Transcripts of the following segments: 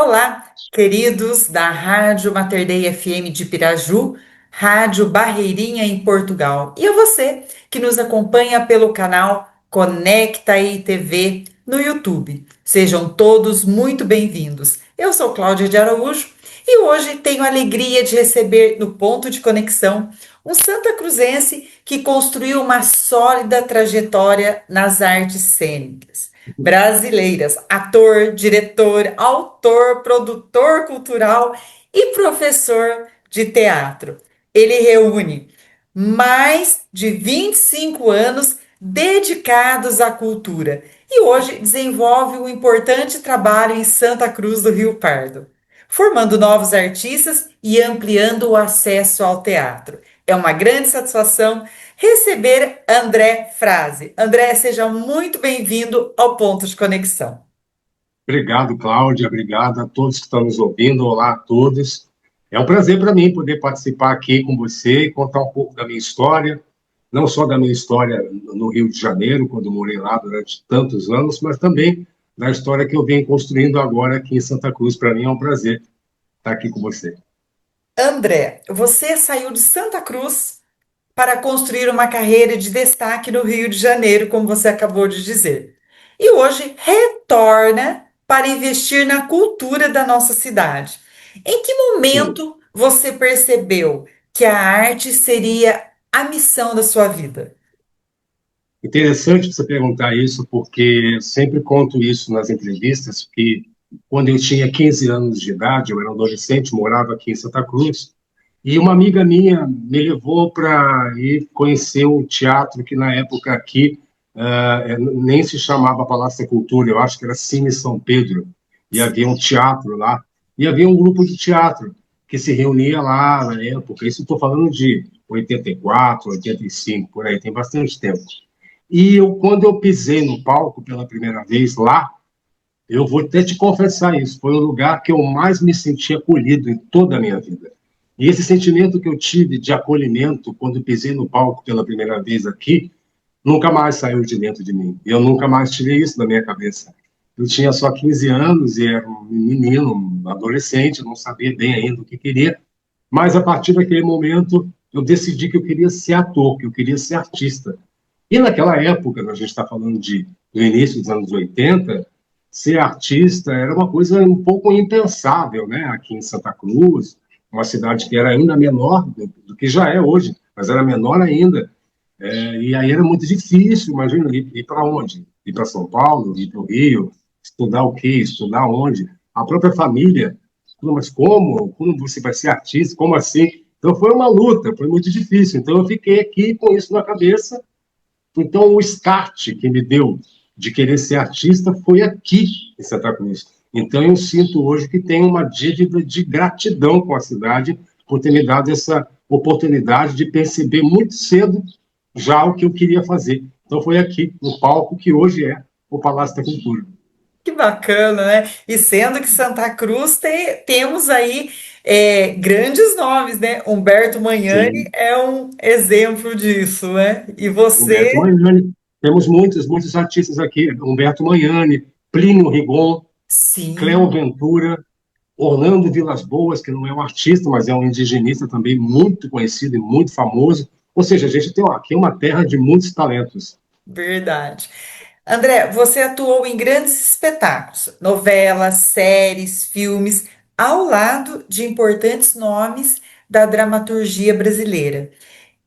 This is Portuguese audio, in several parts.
Olá, queridos da Rádio Mater Dei FM de Piraju, Rádio Barreirinha em Portugal. E a você que nos acompanha pelo canal Conecta aí TV no YouTube. Sejam todos muito bem-vindos. Eu sou Cláudia de Araújo e hoje tenho a alegria de receber no ponto de conexão um santa cruzense que construiu uma sólida trajetória nas artes cênicas brasileiras, ator, diretor, autor, produtor cultural e professor de teatro. Ele reúne mais de 25 anos dedicados à cultura e hoje desenvolve um importante trabalho em Santa Cruz do Rio Pardo, formando novos artistas e ampliando o acesso ao teatro. É uma grande satisfação receber André Frase. André, seja muito bem-vindo ao Ponto de Conexão. Obrigado, Cláudia. Obrigado a todos que estão nos ouvindo. Olá a todos. É um prazer para mim poder participar aqui com você e contar um pouco da minha história, não só da minha história no Rio de Janeiro, quando morei lá durante tantos anos, mas também da história que eu venho construindo agora aqui em Santa Cruz. Para mim é um prazer estar aqui com você. André, você saiu de Santa Cruz para construir uma carreira de destaque no Rio de Janeiro, como você acabou de dizer. E hoje retorna para investir na cultura da nossa cidade. Em que Sim. momento você percebeu que a arte seria a missão da sua vida? Interessante você perguntar isso, porque eu sempre conto isso nas entrevistas, que quando eu tinha 15 anos de idade, eu era um adolescente, morava aqui em Santa Cruz, e uma amiga minha me levou para ir conhecer o teatro que na época aqui nem se chamava Palácio da Cultura, eu acho que era Cine São Pedro, e havia um teatro lá, e havia um grupo de teatro que se reunia lá na época, isso estou falando de 84, 85, por aí, tem bastante tempo. E quando eu pisei no palco pela primeira vez lá, eu vou até te confessar isso, foi o lugar que eu mais me senti acolhido em toda a minha vida. E esse sentimento que eu tive de acolhimento quando pisei no palco pela primeira vez aqui, nunca mais saiu de dentro de mim. Eu nunca mais tirei isso da minha cabeça. Eu tinha só 15 anos e era um menino, um adolescente, não sabia bem ainda o que queria, mas a partir daquele momento eu decidi que eu queria ser ator, que eu queria ser artista. E naquela época, a gente está falando do início dos anos 80, ser artista era uma coisa um pouco impensável, né? Aqui em Santa Cruz, uma cidade que era ainda menor do que já é hoje, mas era menor ainda. E aí era muito difícil, imagina, ir para onde? Ir para São Paulo, ir para o Rio, estudar o quê? Estudar onde? A própria família, mas como? Como você vai ser artista? Como assim? Então foi uma luta, foi muito difícil. Então eu fiquei aqui com isso na cabeça. Então, o start que me deu de querer ser artista foi aqui em Santa Cruz. Então, eu sinto hoje que tenho uma dívida de gratidão com a cidade por ter me dado essa oportunidade de perceber muito cedo já o que eu queria fazer. Então, foi aqui, no palco que hoje é o Palácio da Cultura. Que bacana, né? E sendo que Santa Cruz temos aí grandes nomes, né? Humberto Magnani Sim, é um exemplo disso, né? E Humberto você, Magnani. Temos muitos artistas aqui. Humberto Magnani, Plínio Rigon, Cleo sim. Ventura, Orlando Vilas Boas, que não é um artista, mas é um indigenista também muito conhecido e muito famoso. Ou seja, a gente tem aqui uma terra de muitos talentos. Verdade. André, você atuou em grandes espetáculos, novelas, séries, filmes, ao lado de importantes nomes da dramaturgia brasileira.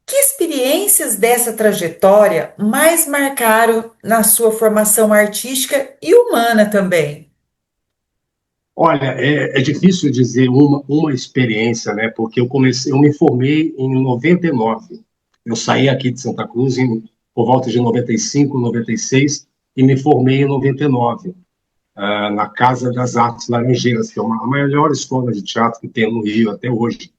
Que experiências dessa trajetória mais marcaram na sua formação artística e humana também? Olha, é difícil dizer uma experiência, né? Porque eu me formei em 99. Eu saí aqui de Santa Cruz por volta de 95, 96 e me formei em 99, na Casa das Artes Laranjeiras, que é a maior escola de teatro que tem no Rio até hoje.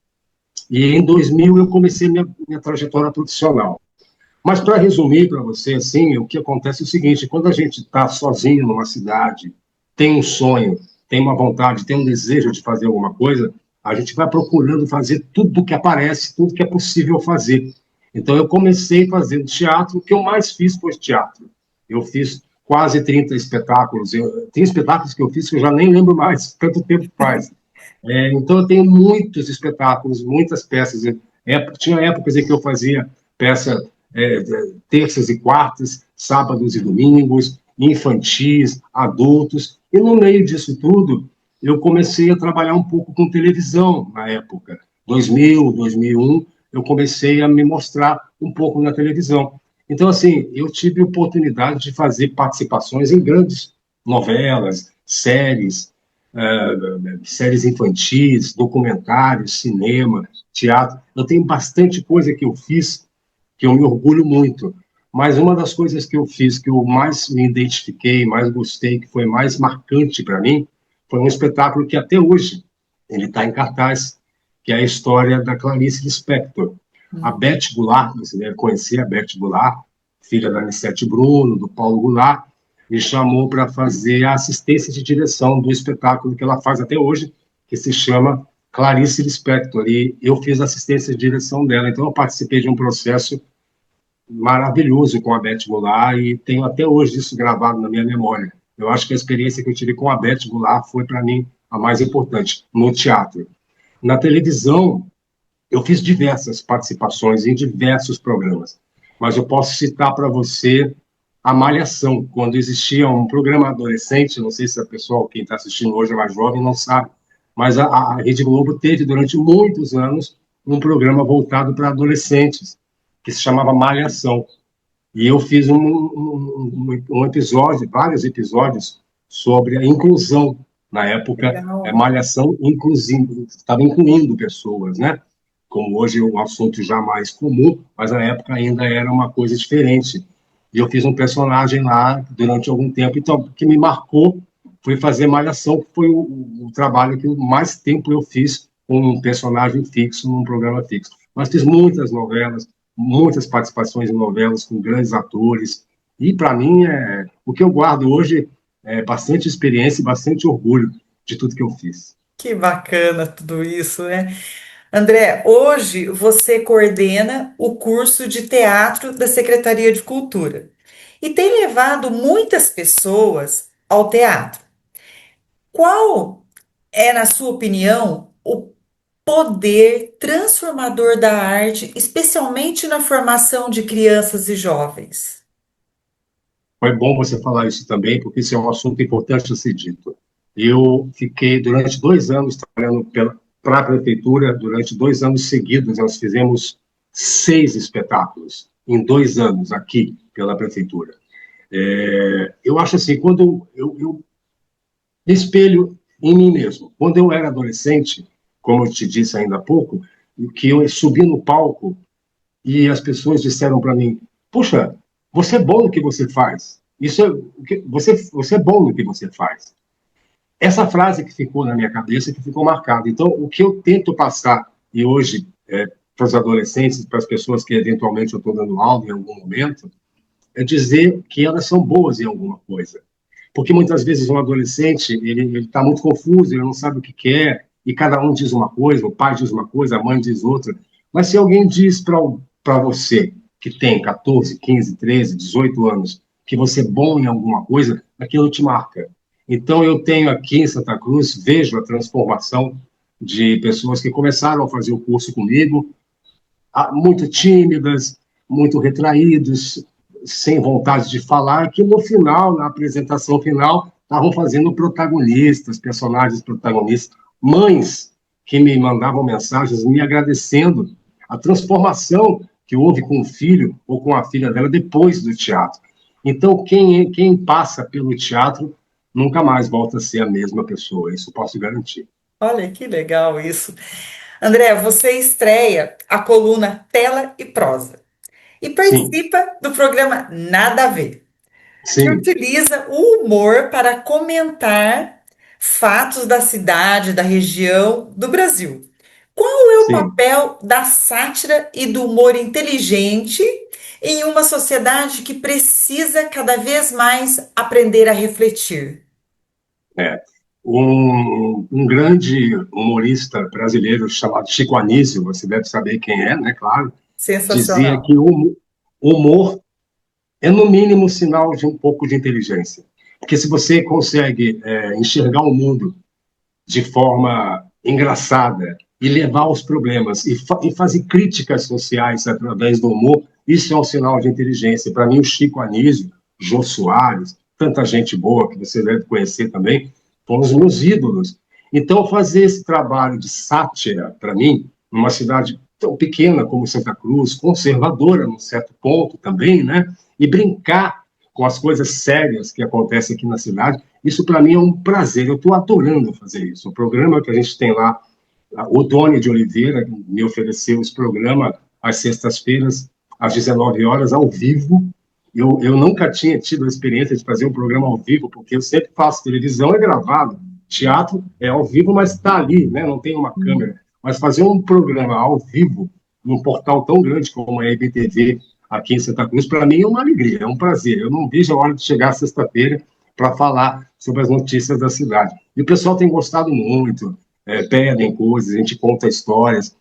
E em 2000 eu comecei minha trajetória profissional. Mas para resumir para você, assim, o que acontece é o seguinte: quando a gente está sozinho numa cidade, tem um sonho, tem uma vontade, tem um desejo de fazer alguma coisa, a gente vai procurando fazer tudo que aparece, tudo que é possível fazer. Então eu comecei fazendo teatro, o que eu mais fiz foi teatro. Eu fiz quase 30 espetáculos. Tem espetáculos que eu fiz que eu já nem lembro mais, tanto tempo faz. Então, eu tenho muitos espetáculos, muitas peças. Tinha épocas em que eu fazia peça terças e quartas, sábados e domingos, infantis, adultos. E no meio disso tudo, eu comecei a trabalhar um pouco com televisão na época. 2000, 2001, eu comecei a me mostrar um pouco na televisão. Então, assim, eu tive oportunidade de fazer participações em grandes novelas, séries infantis, documentários, cinema, teatro. Eu tenho bastante coisa que eu fiz que eu me orgulho muito. Mas uma das coisas que eu fiz, que eu mais me identifiquei, mais gostei, que foi mais marcante para mim, foi um espetáculo que até hoje ele está em cartaz, que é a história da Clarice Lispector. A Hum. Beth Goulart, você deve conhecer a Beth Goulart, filha da Anissete Bruno, do Paulo Goulart, me chamou para fazer a assistência de direção do espetáculo que ela faz até hoje, que se chama Clarice Lispector, e eu fiz a assistência de direção dela. Então, eu participei de um processo maravilhoso com a Beth Goulart e tenho até hoje isso gravado na minha memória. Eu acho que a experiência que eu tive com a Beth Goulart foi, para mim, a mais importante no teatro. Na televisão, eu fiz diversas participações em diversos programas, mas eu posso citar para você a Malhação, quando existia um programa adolescente, não sei se a pessoa, quem está assistindo hoje é mais jovem, não sabe, mas a Rede Globo teve durante muitos anos um programa voltado para adolescentes, que se chamava Malhação. E eu fiz um episódio, vários episódios, sobre a inclusão. Na época, a Legal. Malhação estava incluindo pessoas, né? Como hoje é um assunto já mais comum, mas na época ainda era uma coisa diferente. E eu fiz um personagem lá durante algum tempo. Então, o que me marcou foi fazer Malhação, que foi o trabalho que mais tempo eu fiz com um personagem fixo, num programa fixo. Mas fiz muitas novelas, muitas participações em novelas com grandes atores. E, para mim, o que eu guardo hoje é bastante experiência e bastante orgulho de tudo que eu fiz. Que bacana tudo isso, né? André, hoje você coordena o curso de teatro da Secretaria de Cultura e tem levado muitas pessoas ao teatro. Qual é, na sua opinião, o poder transformador da arte, especialmente na formação de crianças e jovens? Foi bom você falar isso também, porque isso é um assunto importante a ser dito. Eu fiquei durante 2 anos trabalhando para a prefeitura, durante 2 anos seguidos, nós fizemos 6 espetáculos em 2 anos aqui pela prefeitura. Eu acho assim, quando eu me espelho em mim mesmo. Quando eu era adolescente, como eu te disse ainda há pouco, que eu subi no palco e as pessoas disseram para mim: "Puxa, você é bom no que você faz. Você é bom no que você faz." Essa frase que ficou na minha cabeça, que ficou marcada. Então, o que eu tento passar, e hoje, para os adolescentes, para as pessoas que eventualmente eu estou dando aula em algum momento, é dizer que elas são boas em alguma coisa. Porque muitas vezes um adolescente, ele está muito confuso, ele não sabe o que quer, e cada um diz uma coisa, o pai diz uma coisa, a mãe diz outra. Mas se alguém diz para você, que tem 14, 15, 13, 18 anos, que você é bom em alguma coisa, aquilo te marca. Então, eu tenho aqui em Santa Cruz, vejo a transformação de pessoas que começaram a fazer o curso comigo, muito tímidas, muito retraídos, sem vontade de falar, que no final, na apresentação final, estavam fazendo protagonistas, personagens protagonistas, mães que me mandavam mensagens me agradecendo a transformação que houve com o filho ou com a filha dela depois do teatro. Então, quem passa pelo teatro nunca mais volta a ser a mesma pessoa, isso posso garantir. Olha que legal isso. André, você estreia a coluna Tela e Prosa e Sim, participa do programa Nada a Ver, que sim, utiliza o humor para comentar fatos da cidade, da região, do Brasil. Qual é o sim. papel da sátira e do humor inteligente em uma sociedade que precisa cada vez mais aprender a refletir? É. Um grande humorista brasileiro chamado Chico Anísio, você deve saber quem é, né? Claro, dizia Sensacional. que o humor é no mínimo sinal de um pouco de inteligência. Porque se você consegue enxergar o mundo de forma engraçada e levar os problemas e fazer críticas sociais através do humor, isso é um sinal de inteligência. Para mim, o Chico Anísio, Jô Soares, tanta gente boa que você deve conhecer também, foram os meus ídolos. Então, fazer esse trabalho de sátira, para mim, numa cidade tão pequena como Santa Cruz, conservadora, num certo ponto também, né? E brincar com as coisas sérias que acontecem aqui na cidade, isso para mim é um prazer, eu estou adorando fazer isso. O programa que a gente tem lá, o Doni de Oliveira me ofereceu esse programa às sextas-feiras, às 19 horas, ao vivo. Eu nunca tinha tido a experiência de fazer um programa ao vivo, porque eu sempre faço televisão, é gravado, teatro é ao vivo, mas está ali, né? Não tem uma câmera. Mas fazer um programa ao vivo, num portal tão grande como a EBTV, aqui em Santa Cruz, para mim é uma alegria, é um prazer. Eu não vejo a hora de chegar sexta-feira para falar sobre as notícias da cidade. E o pessoal tem gostado muito, pedem coisas, a gente conta histórias,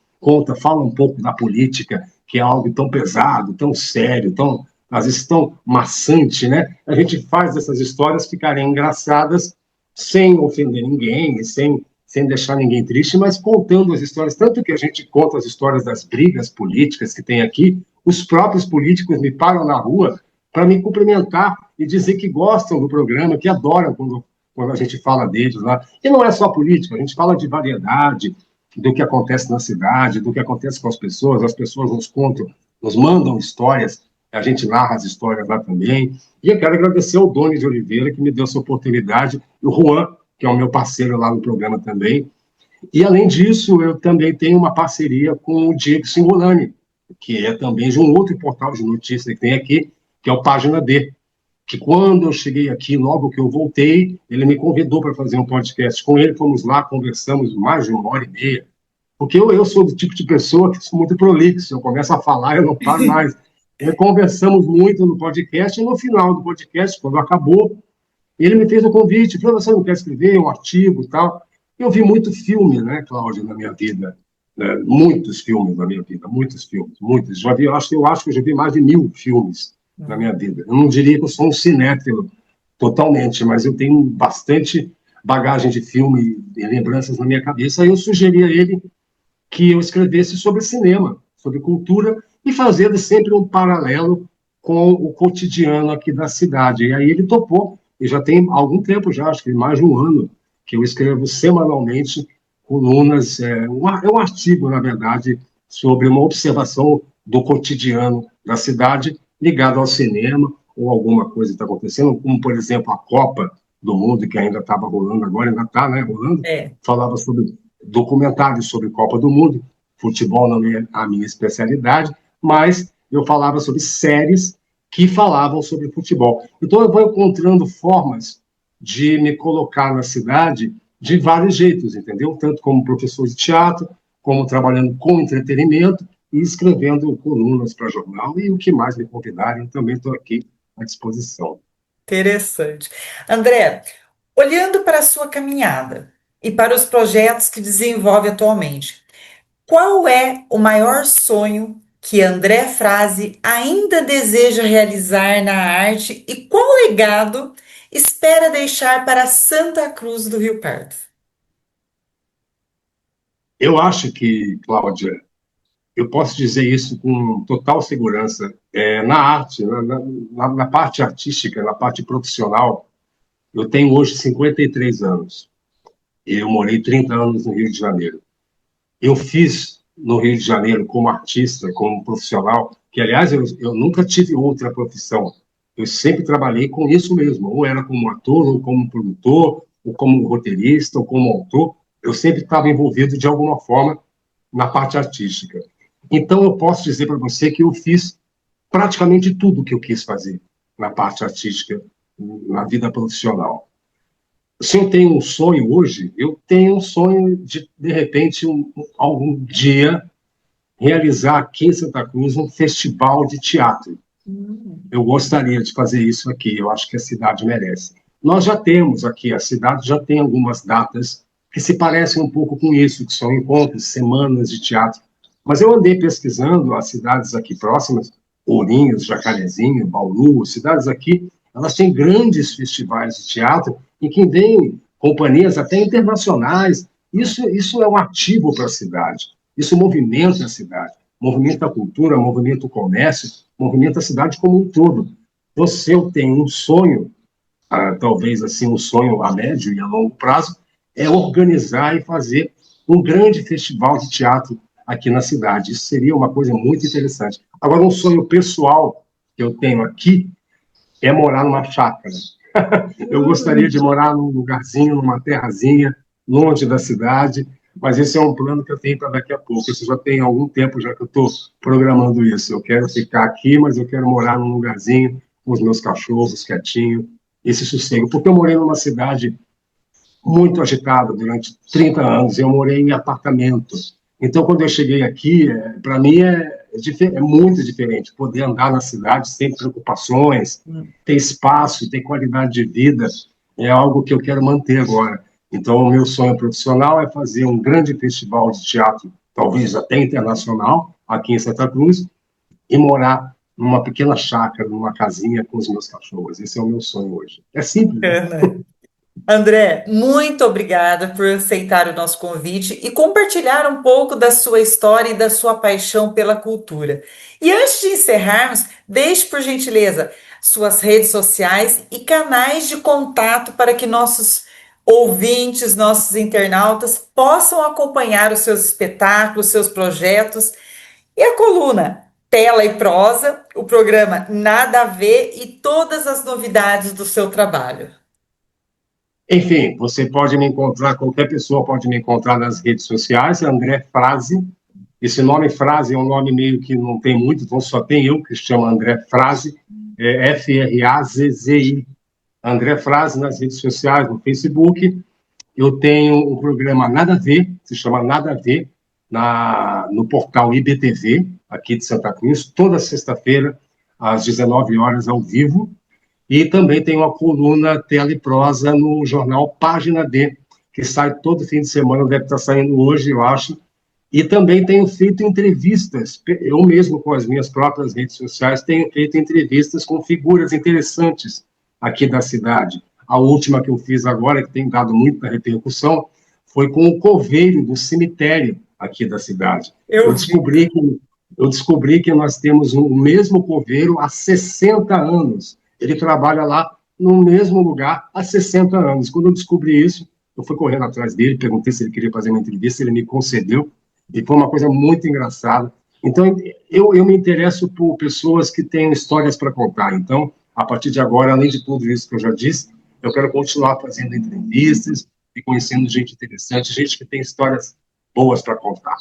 fala um pouco da política, que é algo tão pesado, tão sério, tão, às vezes tão maçante, né? A gente faz essas histórias ficarem engraçadas, sem ofender ninguém, sem deixar ninguém triste, mas contando as histórias, tanto que a gente conta as histórias das brigas políticas que tem aqui, os próprios políticos me param na rua para me cumprimentar e dizer que gostam do programa, que adoram quando a gente fala deles lá. E não é só política, a gente fala de variedade, do que acontece na cidade, do que acontece com as pessoas nos contam, nos mandam histórias, a gente narra as histórias lá também. E eu quero agradecer ao Doni de Oliveira, que me deu essa oportunidade, e o Juan, que é o meu parceiro lá no programa também. E, além disso, eu também tenho uma parceria com o Diego Singolani, que é também de um outro portal de notícias que tem aqui, que é o Página D, que quando eu cheguei aqui, logo que eu voltei, ele me convidou para fazer um podcast com ele, fomos lá, conversamos mais de 1 hora e meia, porque eu sou do tipo de pessoa que sou muito prolixo, eu começo a falar, eu não paro mais. E conversamos muito no podcast, e no final do podcast, quando acabou, ele me fez um convite, falou, você não quer escrever um artigo e tal? Eu vi muito filme, né, Cláudia, na minha vida, né? Muitos filmes na minha vida, muitos filmes, muitos. Já vi, eu acho que eu já vi mais de 1.000 filmes na minha vida. Eu não diria que eu sou um cinéfilo totalmente, mas eu tenho bastante bagagem de filme e lembranças na minha cabeça. Aí eu sugeri a ele que eu escrevesse sobre cinema, sobre cultura, e fazendo sempre um paralelo com o cotidiano aqui da cidade. E aí ele topou, e já tem algum tempo já, acho que mais de um ano, que eu escrevo semanalmente colunas, é um artigo, na verdade, sobre uma observação do cotidiano da cidade ligado ao cinema ou alguma coisa que está acontecendo, como, por exemplo, a Copa do Mundo, que ainda estava rolando agora, ainda está, né, rolando, É. falava sobre documentários sobre Copa do Mundo, futebol não é a minha especialidade, mas eu falava sobre séries que falavam sobre futebol. Então eu vou encontrando formas de me colocar na cidade de vários jeitos, entendeu? Tanto como professor de teatro, como trabalhando com entretenimento e escrevendo colunas para jornal e o que mais me convidarem, também estou aqui à disposição. Interessante. André, olhando para a sua caminhada e para os projetos que desenvolve atualmente, qual é o maior sonho que André Frase ainda deseja realizar na arte e qual legado espera deixar para Santa Cruz do Rio Pardo? Eu acho que, Cláudia, eu posso dizer isso com total segurança. Na arte, na parte artística, na parte profissional, eu tenho hoje 53 anos. Eu morei 30 anos no Rio de Janeiro. Eu fiz no Rio de Janeiro como artista, como profissional, que, aliás, eu nunca tive outra profissão. Eu sempre trabalhei com isso mesmo, ou era como ator, ou como produtor, ou como roteirista, ou como autor. Eu sempre estava envolvido de alguma forma na parte artística. Então, eu posso dizer para você que eu fiz praticamente tudo que eu quis fazer na parte artística, na vida profissional. Se eu tenho um sonho hoje, eu tenho um sonho de repente, algum dia, realizar aqui em Santa Cruz um festival de teatro. Eu gostaria de fazer isso aqui, eu acho que a cidade merece. Nós já temos aqui, a cidade já tem algumas datas que se parecem um pouco com isso, que são encontros, semanas de teatro. Mas eu andei pesquisando as cidades aqui próximas, Ourinhos, Jacarezinho, Bauru, cidades aqui, elas têm grandes festivais de teatro em que vêm companhias até internacionais. Isso é um ativo para a cidade. Isso movimenta a cidade, movimenta a cultura, movimenta o comércio, movimenta a cidade como um todo. Então, se eu tenho um sonho, talvez assim um sonho a médio e a longo prazo, é organizar e fazer um grande festival de teatro aqui na cidade. Isso seria uma coisa muito interessante. Agora, um sonho pessoal que eu tenho aqui é morar numa chácara. Eu gostaria de morar num lugarzinho, numa terrazinha, longe da cidade, mas esse é um plano que eu tenho para daqui a pouco. Isso já tem algum tempo já que eu estou programando isso. Eu quero ficar aqui, mas eu quero morar num lugarzinho com os meus cachorros, quietinho, esse sossego. Porque eu morei numa cidade muito agitada durante 30 anos, eu morei em apartamentos. Então, quando eu cheguei aqui, para mim é muito diferente poder andar na cidade sem preocupações, ter espaço, ter qualidade de vida, é algo que eu quero manter agora. Então, o meu sonho profissional é fazer um grande festival de teatro, talvez até internacional, aqui em Santa Cruz, e morar numa pequena chácara, numa casinha com os meus cachorros. Esse é o meu sonho hoje. É simples, né? Bacana. André, muito obrigada por aceitar o nosso convite e compartilhar um pouco da sua história e da sua paixão pela cultura. E antes de encerrarmos, deixe por gentileza suas redes sociais e canais de contato para que nossos ouvintes, nossos internautas possam acompanhar os seus espetáculos, seus projetos e a coluna Tela e Prosa, o programa Nada a Ver e todas as novidades do seu trabalho. Enfim, você pode me encontrar, qualquer pessoa pode me encontrar nas redes sociais, André Frase. Esse nome Frase é um nome meio que não tem muito, então só tem eu que chama André Frase, Frazzi, André Frase nas redes sociais, no Facebook. Eu tenho um programa Nada a Ver, se chama Nada a Ver, no portal IBTV, aqui de Santa Cruz, toda sexta-feira, às 19 horas, ao vivo. E também tem uma coluna Tela e Prosa no jornal Página D, que sai todo fim de semana, deve estar saindo hoje, eu acho. E também tenho feito entrevistas, eu mesmo com as minhas próprias redes sociais, tenho feito entrevistas com figuras interessantes aqui da cidade. A última que eu fiz agora, que tem dado muita repercussão, foi com o coveiro do cemitério aqui da cidade. Eu vi. Eu descobri que nós temos o mesmo coveiro há 60 anos. Ele trabalha lá no mesmo lugar há 60 anos. Quando eu descobri isso, eu fui correndo atrás dele, perguntei se ele queria fazer uma entrevista, ele me concedeu, e foi uma coisa muito engraçada. Então, eu me interesso por pessoas que têm histórias para contar. Então, a partir de agora, além de tudo isso que eu já disse, eu quero continuar fazendo entrevistas e conhecendo gente interessante, gente que tem histórias boas para contar.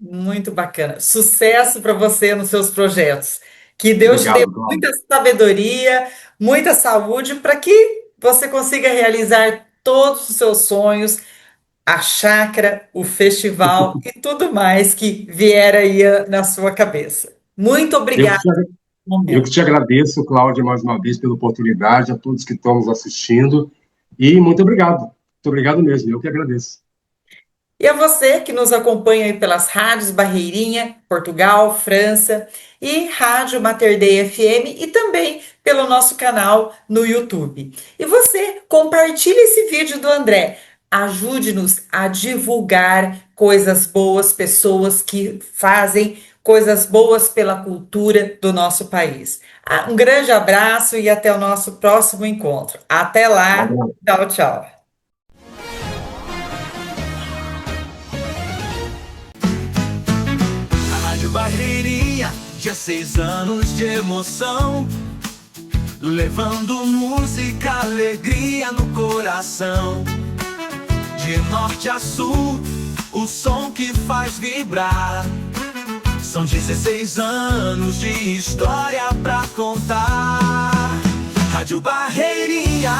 Muito bacana. Sucesso para você nos seus projetos. Que Deus te dê Obrigado, Cláudio. muita sabedoria, muita saúde para que você consiga realizar todos os seus sonhos, a chácara, o festival e tudo mais que vier aí na sua cabeça. Muito Eu obrigada que te, pelo eu que momento. te agradeço, Cláudia, mais uma vez pela oportunidade, a todos que estão nos assistindo, e muito obrigado. Muito obrigado mesmo, eu que agradeço. E a você que nos acompanha aí pelas rádios Barreirinha, Portugal, França e Rádio Mater Dei FM e também pelo nosso canal no YouTube. E você, compartilhe esse vídeo do André. Ajude-nos a divulgar coisas boas, pessoas que fazem coisas boas pela cultura do nosso país. Um grande abraço e até o nosso próximo encontro. Até Um lá. abraço. Tchau, tchau. Rádio Barreirinha, 16 anos de emoção, levando música, alegria no coração. De norte a sul, o som que faz vibrar. São 16 anos de história pra contar. Rádio Barreirinha,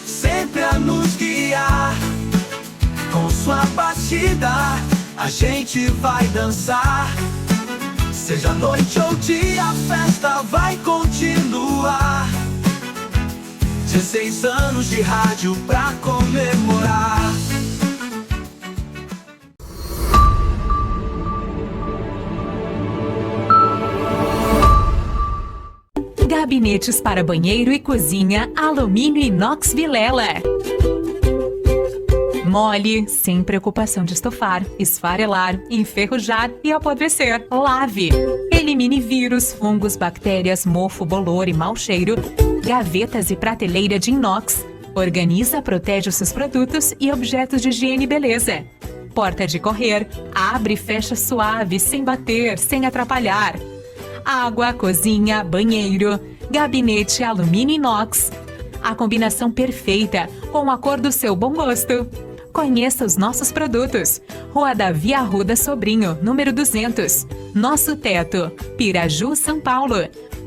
sempre a nos guiar. Com sua batida, a gente vai dançar. Seja noite ou dia, a festa vai continuar. 16 anos de rádio pra comemorar. Gabinetes para banheiro e cozinha, alumínio inox Vilela. Mole, sem preocupação de estofar, esfarelar, enferrujar e apodrecer. Lave. Elimine vírus, fungos, bactérias, mofo, bolor e mau cheiro. Gavetas e prateleira de inox. Organiza, protege os seus produtos e objetos de higiene e beleza. Porta de correr. Abre e fecha suave, sem bater, sem atrapalhar. Água, cozinha, banheiro. Gabinete alumínio inox. A combinação perfeita, com a cor do seu bom gosto. Conheça os nossos produtos. Rua Davi Arruda Sobrinho, número 200. Nosso Teto, Piraju, São Paulo.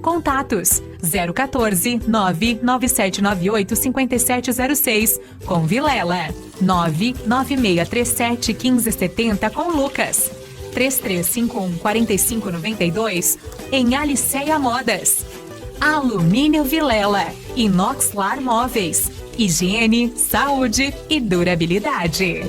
Contatos 014 99798 5706 com Vilela, 99637 1570 com Lucas, 3351 4592 em Aliceia Modas. Alumínio Vilela, Inoxlar Móveis, higiene, saúde e durabilidade.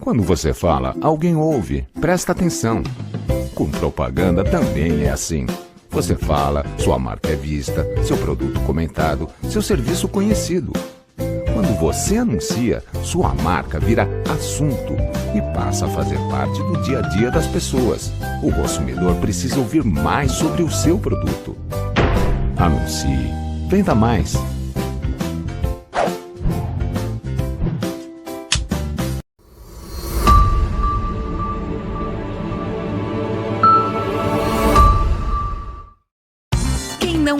Quando você fala, alguém ouve, presta atenção. Com propaganda também é assim. Você fala, sua marca é vista, seu produto comentado, seu serviço conhecido. Quando você anuncia, sua marca vira assunto e passa a fazer parte do dia a dia das pessoas. O consumidor precisa ouvir mais sobre o seu produto. Anuncie. Venda mais.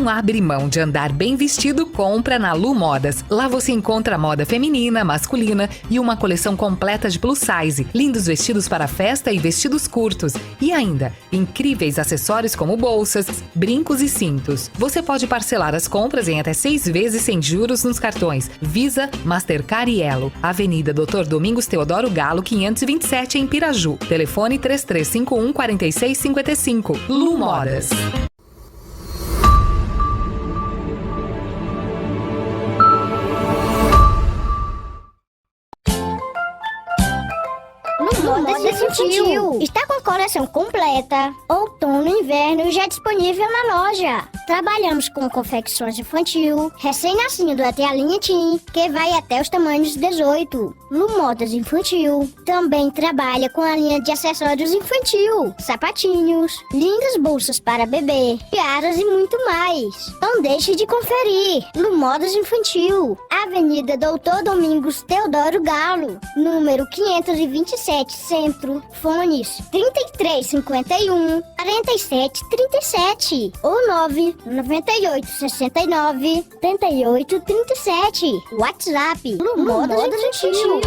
Não abre mão de andar bem vestido, compra na Lu Modas. Lá você encontra moda feminina, masculina e uma coleção completa de plus size, lindos vestidos para festa e vestidos curtos. E ainda, incríveis acessórios como bolsas, brincos e cintos. Você pode parcelar as compras em até 6 vezes sem juros nos cartões Visa, Mastercard e Elo. Avenida Dr. Domingos Teodoro Galo, 527 em Piraju. Telefone 3351 4655. Lu Modas. Modas Infantil. Está com a coleção completa, outono e inverno já disponível na loja. Trabalhamos com confecções infantil, recém-nascido até a linha Teen, que vai até os tamanhos 18. No Modas Infantil, também trabalha com a linha de acessórios infantil, sapatinhos, lindas bolsas para bebê, tiaras e muito mais. Não deixe de conferir. No Modas Infantil, Avenida Doutor Domingos Teodoro Galo, número 527, Centro. Fones 3351 4737 ou 998 69 38 37. WhatsApp. No Modas Infantil.